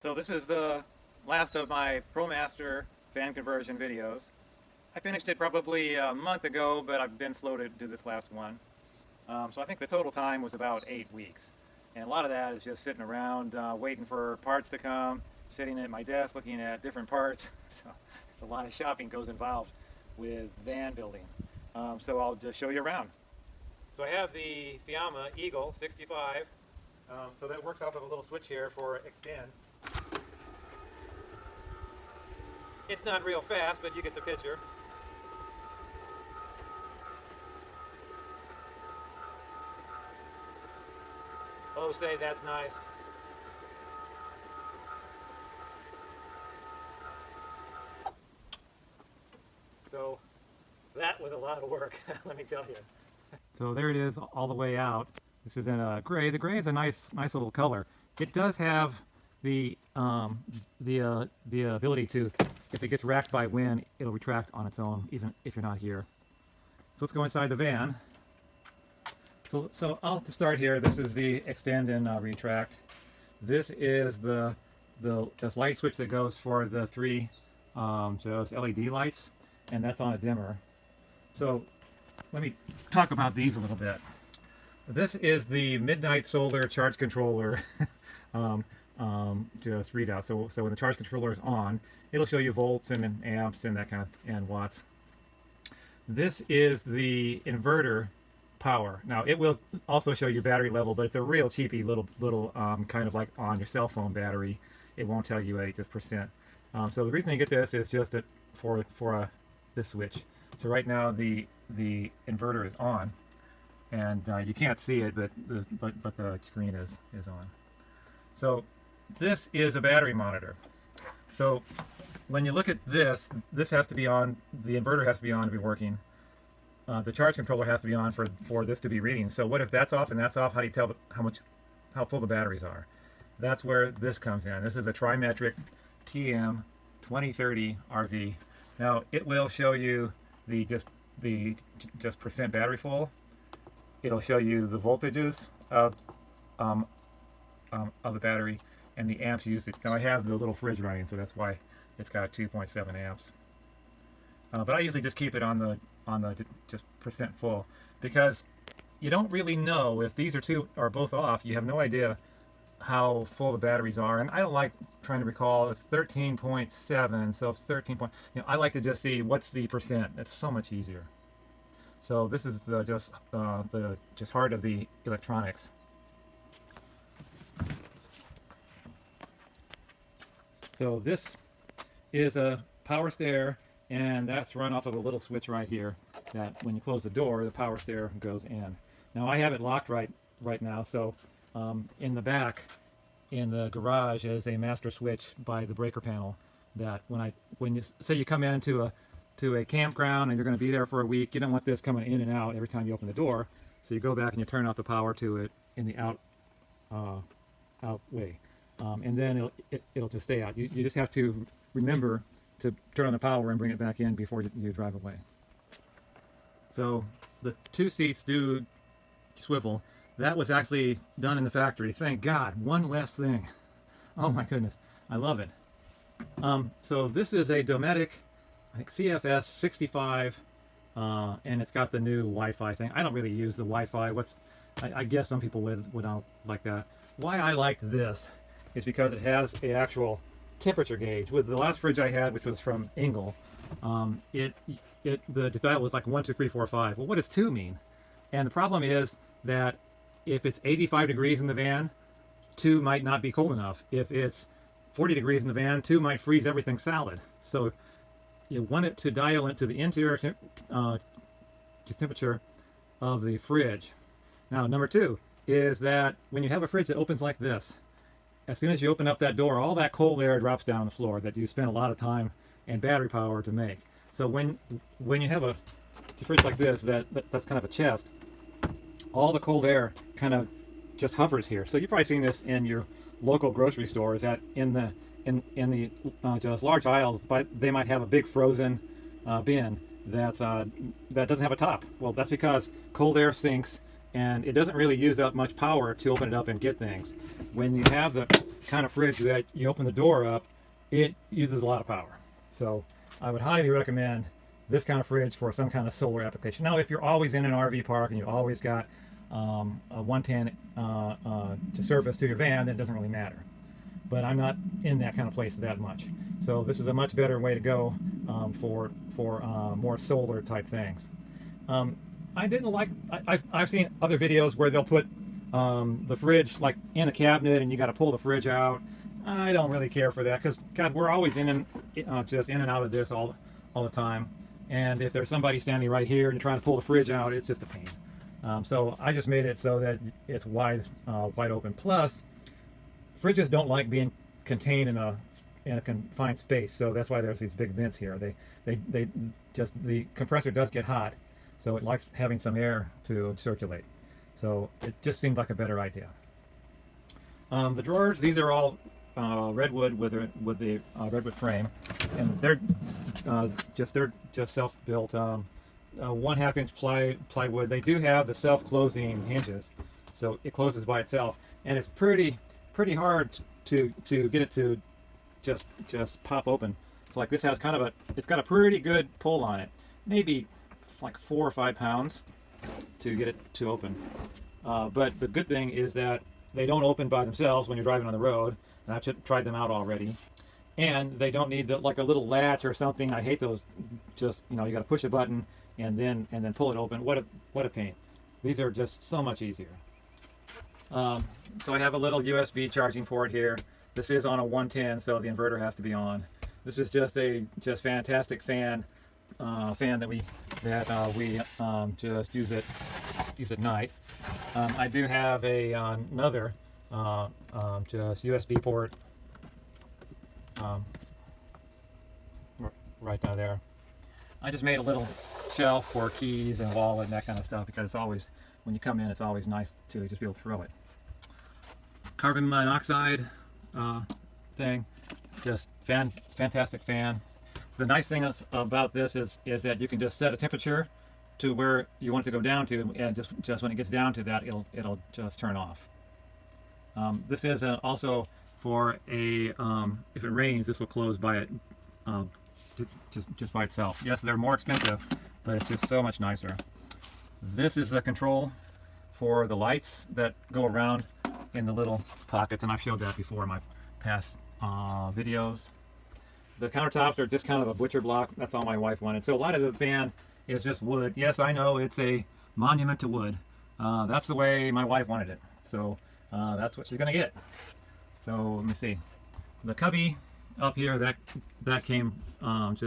So this is the last of my Promaster fan conversion videos. I finished it probably a month ago, but I've been slow to do this last one. So I think the total time was about 8 weeks. And a lot of that is just sitting around waiting for parts to come, sitting at my desk looking at different parts. So it's a lot of shopping goes involved with van building. So I'll just show you around. So I have the Fiamma Eagle 65. So that works off of a little switch here for extend. It's not real fast, but you get the picture. Oh, say that's nice. So that was a lot of work, let me tell you. So there it is, all the way out. This is in a gray. The gray is a nice little color. It does have the ability to, if it gets racked by wind, it'll retract on its own, even if you're not here. So let's go inside the van. So I'll start here. This is the extend and retract. This is the just light switch that goes for the three just LED lights, and that's on a dimmer. So let me talk about these a little bit. This is the Midnight Solar charge controller just readout. So when the charge controller is on, it'll show you volts and amps and that kind of, and watts. This is the inverter power. Now it will also show you battery level, but it's a real cheapy little kind of like on your cell phone battery. It won't tell you just percent. So the reason you get this is just for this switch. So right now the inverter is on, and you can't see it, but the screen is on. So this is a battery monitor. So when you look at this has to be on, the inverter has to be on to be working. The charge controller has to be on for this to be reading. So what if that's off and that's off? How do you tell how full the batteries are? That's where this comes in. This is a trimetric TM 2030 RV. Now it will show you the just percent battery full. It'll show you the voltages of the battery and the amps usage. Now I have the little fridge running, so that's why it's got 2.7 amps. But I usually just keep it on the just percent full, because you don't really know if these are both off. You have no idea how full the batteries are, and I don't like trying to recall. It's 13.7, so it's 13 point. I like to just see what's the percent. It's so much easier. So this is just the heart of the electronics. So this is a power stair, and that's run off of a little switch right here, that when you close the door, the power stair goes in. Now I have it locked right now, so in the back, in the garage, is a master switch by the breaker panel, that when you say you come into a campground and you're going to be there for a week, you don't want this coming in and out every time you open the door. So you go back and you turn off the power to it in the out way, and then it'll just stay out. You just have to remember to turn on the power and bring it back in before you drive away. So the two seats do swivel. That was actually done in the factory. Thank God, one less thing. Oh my goodness, I love it. So this is a Dometic, I think CFS 65, and it's got the new Wi-Fi thing. I don't really use the Wi-Fi. I guess some people would not like that. Why I liked this is because it has an actual temperature gauge. With the last fridge I had, which was from Engel, the dial was like 1, 2, 3, 4, 5. Well, what does 2 mean? And the problem is that if it's 85 degrees in the van, 2 might not be cold enough. If it's 40 degrees in the van, 2 might freeze everything solid. So you want it to dial into the interior temperature of the fridge. Now, number 2 is that when you have a fridge that opens like this, as soon as you open up that door, all that cold air drops down on the floor that you spend a lot of time and battery power to make. So when you have a fridge like this, that's kind of a chest, all the cold air kind of just hovers here. So you've probably seen this in your local grocery stores, that in the just large aisles, they might have a big frozen bin that doesn't have a top. Well, that's because cold air sinks and it doesn't really use up much power to open it up and get things. When you have the kind of fridge that you open the door up, it uses a lot of power. So I would highly recommend this kind of fridge for some kind of solar application. Now, if you're always in an RV park and you always got a 110 to service to your van, then it doesn't really matter. But I'm not in that kind of place that much. So this is a much better way to go for more solar type things. I didn't like, I've seen other videos where they'll put the fridge like in a cabinet and you got to pull the fridge out. I don't really care for that because, God, we're always just in and out of this all the time. And if there's somebody standing right here and trying to pull the fridge out, it's just a pain. So I just made it so that it's wide open. Plus, fridges don't like being contained in a confined space, so that's why there's these big vents here. The compressor does get hot, so it likes having some air to circulate. So it just seemed like a better idea. The drawers, these are all redwood with the redwood frame, and they're just self-built 1/2 inch plywood. They do have the self-closing hinges, so it closes by itself, and it's pretty hard to get it to just pop open. It's like this has it's got a pretty good pull on it, maybe like 4 or 5 pounds to get it to open. But the good thing is that they don't open by themselves when you're driving on the road, and I've tried them out already. And they don't need like a little latch or something. I hate those. Just, you got to push a button and then pull it open. What a pain. These are just so much easier. So I have a little USB charging port here. This is on a 110, so the inverter has to be on. This is just fantastic fan that we just use at night. I do have another just USB port right down there. I just made a little shelf for keys and wallet and that kind of stuff, because it's always, when you come in, it's always nice to just be able to throw it. Carbon monoxide thing, just fantastic fan. The nice thing about this is that you can just set a temperature to where you want it to go down to, and just when it gets down to that, it'll just turn off. This is also for a if it rains, this will close by it just by itself. Yes, they're more expensive, but it's just so much nicer. This is a control for the lights that go around in the little pockets, and I've showed that before in my past videos. The countertops are just kind of a butcher block. That's all my wife wanted. So a lot of the van is just wood. Yes, I know, it's a monument to wood. That's the way my wife wanted it. So that's what she's gonna get. So let me see. The cubby up here, that came with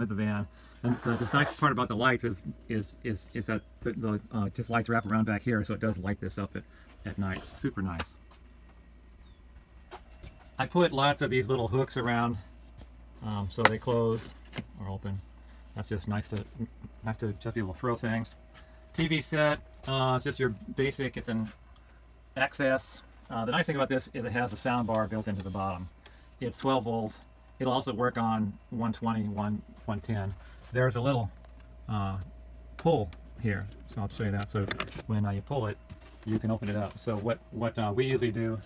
the van. And this nice part about the lights is that the just lights wrap around back here, so it does light this up at night. Super nice. I put lots of these little hooks around so they close or open. That's just nice to just be able to throw things. TV set, it's just your basic. It's an XS. The nice thing about this is it has a sound bar built into the bottom. It's 12 volt. It'll also work on 120, 110. There's a little pull here, so I'll show you that. So when you pull it, you can open it up. So what we usually do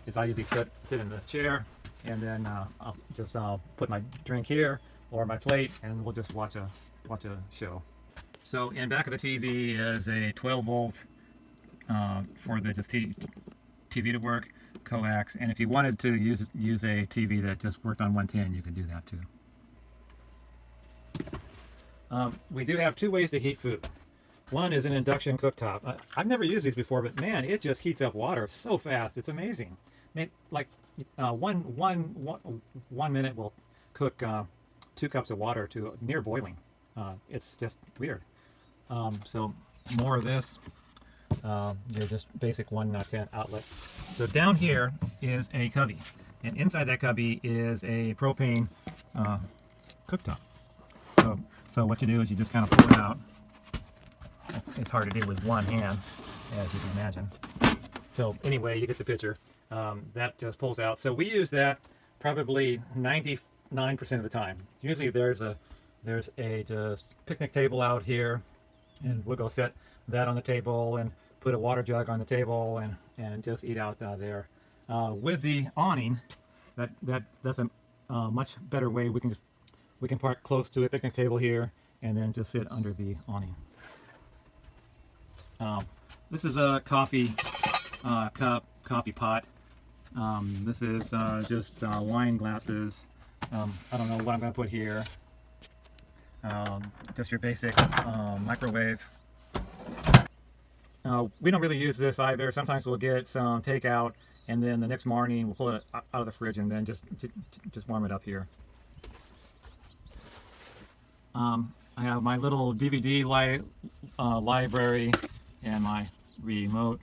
is I usually sit in the chair, and then I'll put my drink here or my plate, and we'll just watch a show. So in back of the TV is a 12 volt for the TV to work, coax, and if you wanted to use a TV that just worked on 110, you could do that too. We do have 2 ways to heat food. One is an induction cooktop. I've never used these before, but man, it just heats up water so fast. It's amazing. I mean, like 1 minute will cook 2 cups of water to near boiling. It's just weird. So more of this. Your just basic 110 outlet. So down here is a cubby, and inside that cubby is a propane cooktop. So what you do is you just kind of pull it out. It's hard to do with one hand, as you can imagine. So anyway, you get the picture. That just pulls out. So we use that probably 99% of the time. Usually there's a just picnic table out here, and we'll go set that on the table and put a water jug on the table and just eat out there. With the awning, that's a much better way. We can park close to a picnic table here and then just sit under the awning. This is a coffee cup, coffee pot. This is just wine glasses. I don't know what I'm going to put here. Just your basic microwave. We don't really use this either. Sometimes we'll get some takeout, and then the next morning we'll pull it out of the fridge and then just warm it up here. I have my little DVD library and my remote.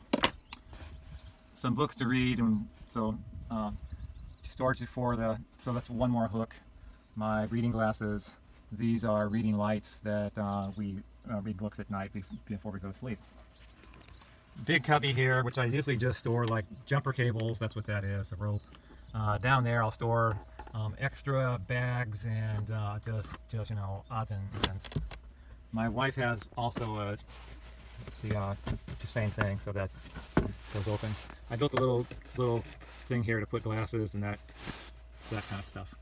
Some books to read, and so storage for the. So that's one more hook. My reading glasses. These are reading lights that we read books at night before we go to sleep. Big cubby here, which I usually just store like jumper cables. That's what that is, a rope. Down there, I'll store extra bags and just you know, odds and ends. My wife has also the same thing, so that goes open. I built a little thing here to put glasses and that kind of stuff.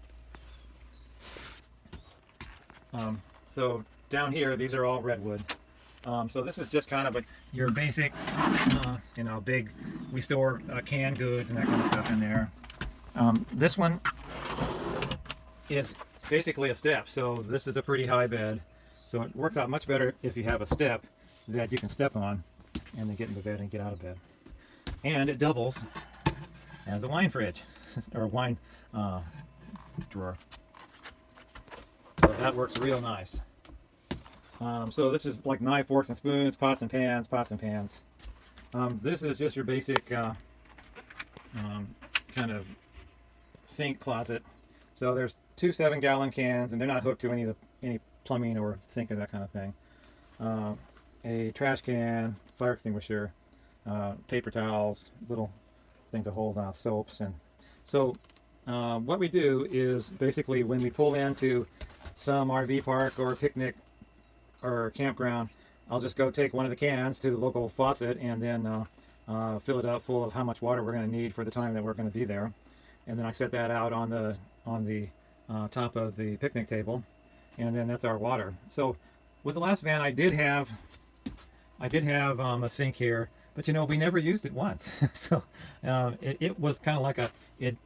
So down here, these are all redwood. So this is just kind of your basic, you know, big. We store canned goods and that kind of stuff in there. This one is basically a step. So this is a pretty high bed. So it works out much better if you have a step that you can step on and then get into bed and get out of bed. And it doubles as a wine fridge or wine drawer. So that works real nice. So this is like knife, forks, and spoons, pots and pans. This is just your basic kind of sink closet. So there's 2 7-gallon cans, and they're not hooked to any plumbing or sink or that kind of thing. A trash can, fire extinguisher, paper towels, little thing to hold soaps. And so what we do is basically when we pull into some RV park or picnic or campground, I'll just go take one of the cans to the local faucet and then fill it up full of how much water we're going to need for the time that we're going to be there. And then I set that out on the top of the picnic table, and then that's our water. So with the last van, I did have a sink here, but you know, we never used it once. So it was kind of like it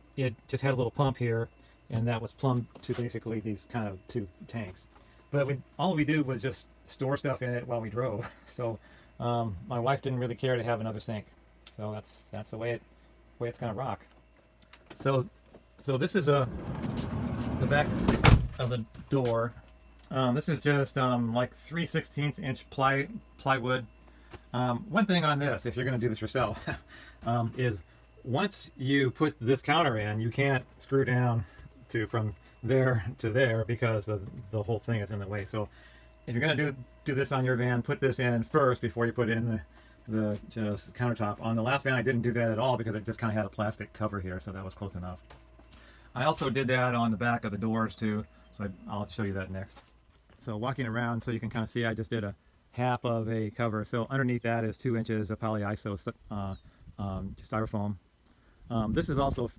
just had a little pump here, and that was plumbed to basically these kind of 2 tanks. But all we did was just store stuff in it while we drove. So my wife didn't really care to have another sink. So that's the way it's gonna rock. So this is the back of the door. This is just like 3/16 inch plywood. One thing on this, if you're gonna do this yourself, is once you put this counter in, you can't screw down from there to there because the whole thing is in the way. So if you're going to do this on your van, put this in first before you put in the just countertop. On the last van, I didn't do that at all because it just kind of had a plastic cover here, so that was close enough. I also did that on the back of the doors too, so I'll show you that next. So walking around, so you can kind of see, I just did a half of a cover. So underneath that is 2 inches of polyiso styrofoam. This is also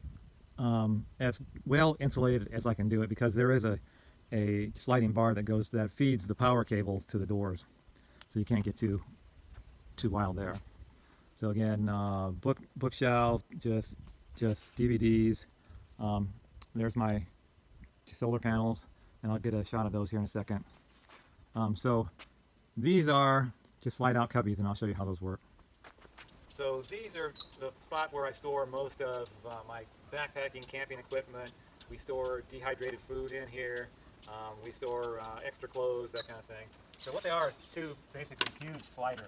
as well insulated as I can do it because there is a sliding bar that feeds the power cables to the doors, so you can't get too wild there. So again, bookshelf, just DVDs. There's my solar panels, and I'll get a shot of those here in a second. So these are just slide out cubbies, and I'll show you how those work. So these are the spot where I store most of my backpacking, camping equipment. We store dehydrated food in here. We store extra clothes, that kind of thing. So what they are is 2 basically huge sliders,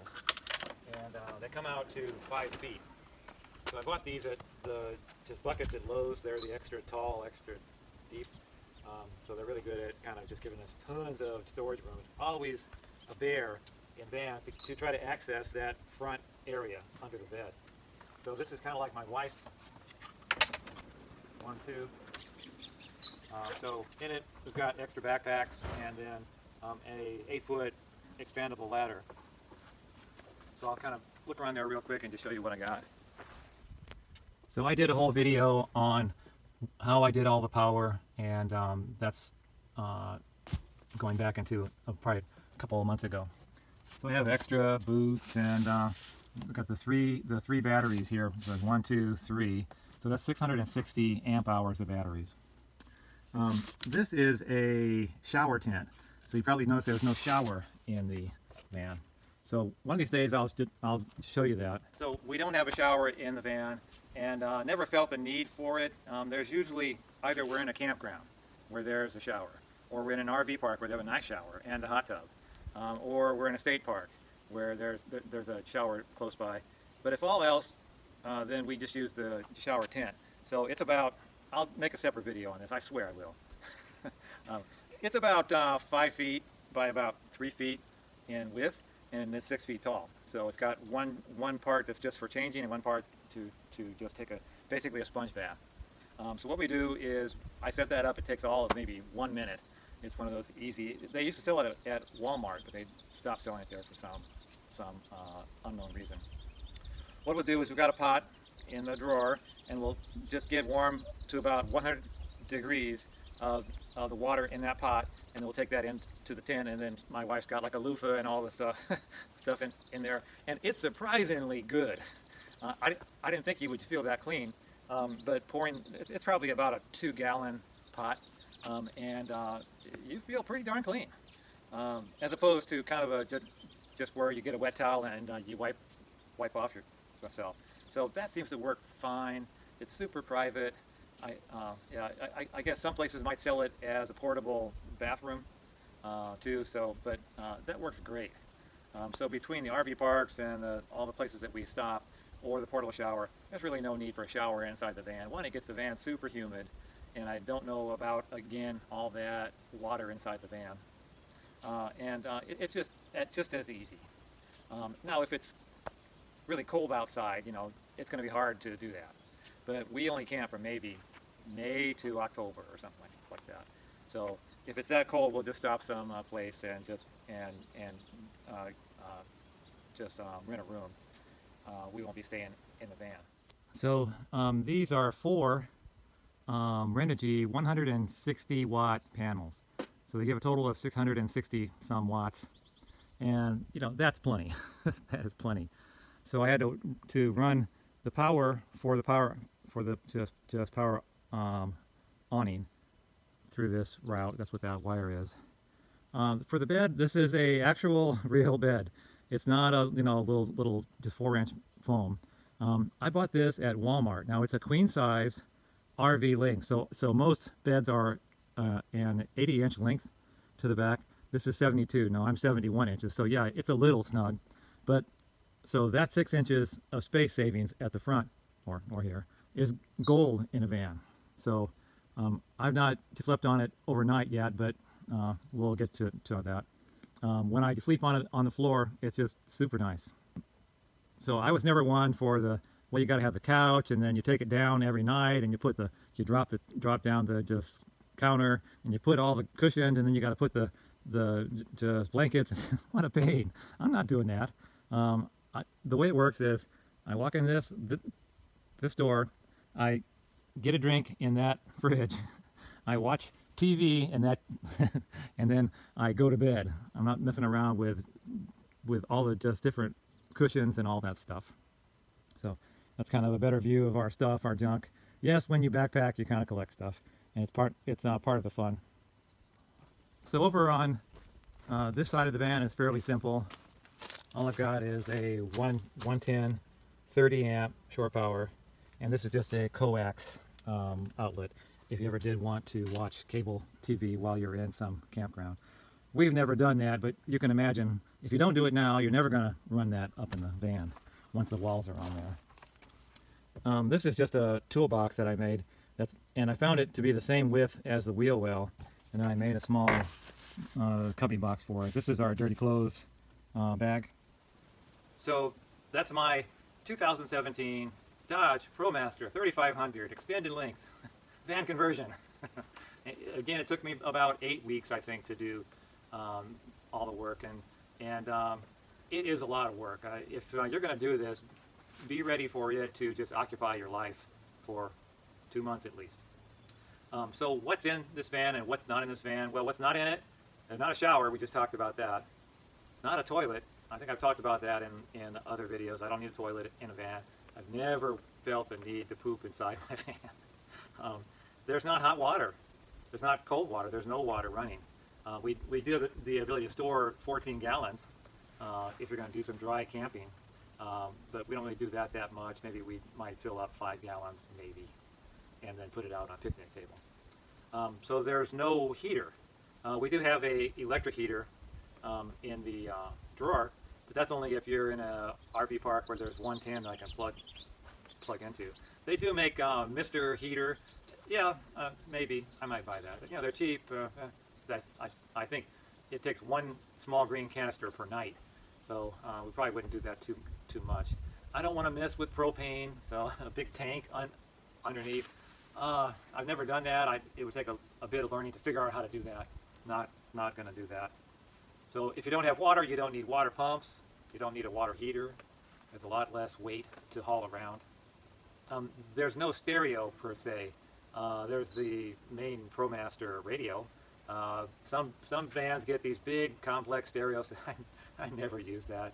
and they come out to 5 feet. So I bought these at just buckets at Lowe's. They're the extra tall, extra deep. So they're really good at kind of just giving us tons of storage room. It's always a bear in vans to try to access that front area under the bed. So this is kind of like my wife's 1, 2. So in it, we've got extra backpacks and then a 8-foot expandable ladder. So I'll kind of look around there real quick and just show you what I got. So I did a whole video on how I did all the power, and that's going back into probably a couple of months ago. So I have extra boots, and we've got the three batteries here. There's 1, 2, 3. So that's 660 amp hours of batteries. This is a shower tent. So you probably notice there's no shower in the van. So one of these days I'll show you that. So we don't have a shower in the van, and never felt the need for it. There's usually either we're in a campground where there's a shower, or we're in an RV park where they have a nice shower and a hot tub, or we're in a state park where there's a shower close by. But if all else, then we just use the shower tent. So it's about, I'll make a separate video on this, I swear I will. It's about 5 feet by about 3 feet in width, and it's 6 feet tall. So it's got one part that's just for changing, and one part to just take basically a sponge bath. So what we do is, I set that up. It takes all of maybe 1 minute. It's one of those easy. They used to sell it at Walmart, but they stopped selling it there for some unknown reason. What we'll do is, we've got a pot in the drawer, and we'll just get warm to about 100 degrees of the water in that pot, and we'll take that into the tin. And then my wife's got like a loofah and all the stuff in there, and it's surprisingly good. I didn't think you would feel that clean, but pouring, it's probably about a 2-gallon pot, and you feel pretty darn clean, as opposed to kind of just where you get a wet towel and you wipe off yourself. So that seems to work fine. It's super private. I guess some places might sell it as a portable bathroom too. So, but that works great. So between the RV parks and all the places that we stop, or the portable shower, there's really no need for a shower inside the van. One, it gets the van super humid, and I don't know about, again, all that water inside the van. It's just as easy. Now, if it's really cold outside, it's going to be hard to do that. But we only camp from maybe May to October or something like that. So if it's that cold, we'll just stop some place and just rent a room. We won't be staying in the van. So these are 4 Renogy 160 watt panels. So they give a total of 660 some watts, and that's plenty. That is plenty. So I had to run the power for the just power awning through this route. That's what that wire is. For the bed, this is a actual real bed. It's not a little just 4-inch foam. I bought this at Walmart. Now it's a queen size RV length. So most beds are an 80-inch length to the back. This is 72. No, I'm 71 inches. So yeah, it's a little snug, but so that 6 inches of space savings at the front or here is gold in a van. So I've not slept on it overnight yet, but we'll get to that. When I sleep on it on the floor, it's just super nice. So I was never one for well, you got to have the couch, and then you take it down every night, and you drop down the just counter, and you put all the cushions, and then you got to put the just blankets. What a pain! I'm not doing that. The way it works is, I walk in this door, I get a drink in that fridge, I watch TV and that, and then I go to bed. I'm not messing around with all the just different cushions and all that stuff. So that's kind of a better view of our stuff, our junk. Yes, when you backpack, you kind of collect stuff, and it's part of the fun. So over on this side of the van is fairly simple. All I've got is a 110 30 amp shore power, and this is just a coax outlet if you ever did want to watch cable TV while you're in some campground. We've never done that, but you can imagine if you don't do it now, you're never going to run that up in the van once the walls are on there. This is just a toolbox that I made, and I found it to be the same width as the wheel well, and then I made a small cubby box for it. This is our dirty clothes bag. So that's my 2017 Dodge Promaster 3500 extended length van conversion. Again, it took me about 8 weeks, I think, to do all the work, and it is a lot of work. If you're going to do this, be ready for it to just occupy your life for 2 months at least. So what's in this van and what's not in this van? Well, what's not in it? There's not a shower. We just talked about that. Not a toilet. I think I've talked about that in other videos. I don't need a toilet in a van. I've never felt the need to poop inside my van. There's not hot water. There's not cold water. There's no water running. We do have the ability to store 14 gallons if you're going to do some dry camping. But we don't really do that much. Maybe we might fill up 5 gallons, maybe, and then put it out on a picnic table. So there's no heater. We do have a electric heater in the drawer, but that's only if you're in a RV park where there's 110 that I can plug into. They do make Mr. Heater. Yeah, maybe I might buy that. But, you know, they're cheap. I think it takes 1 small green canister per night, so we probably wouldn't do that too much. I don't want to mess with propane, so a big tank underneath. I've never done that. It would take a bit of learning to figure out how to do that. Not going to do that. So if you don't have water, you don't need water pumps. You don't need a water heater. There's a lot less weight to haul around. There's no stereo per se. There's the main Promaster radio. Some vans get these big complex stereos. I never use that.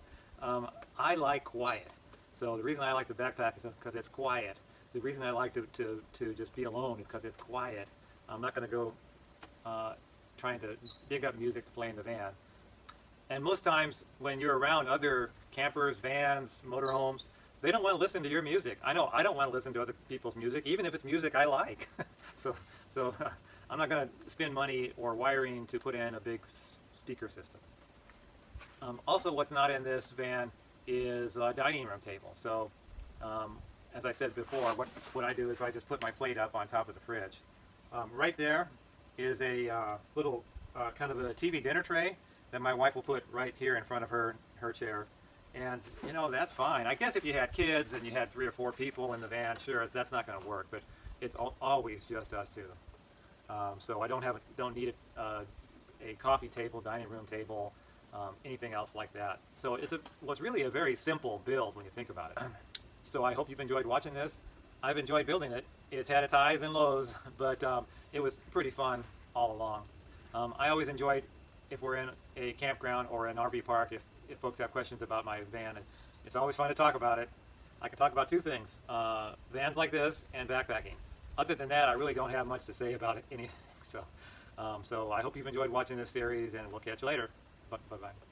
I like quiet. So the reason I like the backpack is because it's quiet. The reason I like to just be alone is because it's quiet. I'm not going to go trying to dig up music to play in the van. And most times when you're around other campers, vans, motorhomes, they don't want to listen to your music. I know I don't want to listen to other people's music, even if it's music I like. so I'm not going to spend money or wiring to put in a big speaker system. Also, what's not in this van is a dining room table. So as I said before, what I do is I just put my plate up on top of the fridge. Right there is a little kind of a TV dinner tray that my wife will put right here in front of her chair. And, you know, that's fine. I guess if you had kids and you had 3 or 4 people in the van, sure, that's not going to work. But it's always just us two. So I don't need a coffee table, dining room table, anything else like that. So was really a very simple build when you think about it. So I hope you've enjoyed watching this. I've enjoyed building it. It's had its highs and lows, but it was pretty fun all along. I always enjoyed if we're in a campground or an RV park, if folks have questions about my van, and it's always fun to talk about it. I can talk about 2 things, vans like this and backpacking. Other than that, I really don't have much to say about anything. So I hope you've enjoyed watching this series, and we'll catch you later. Bye-bye.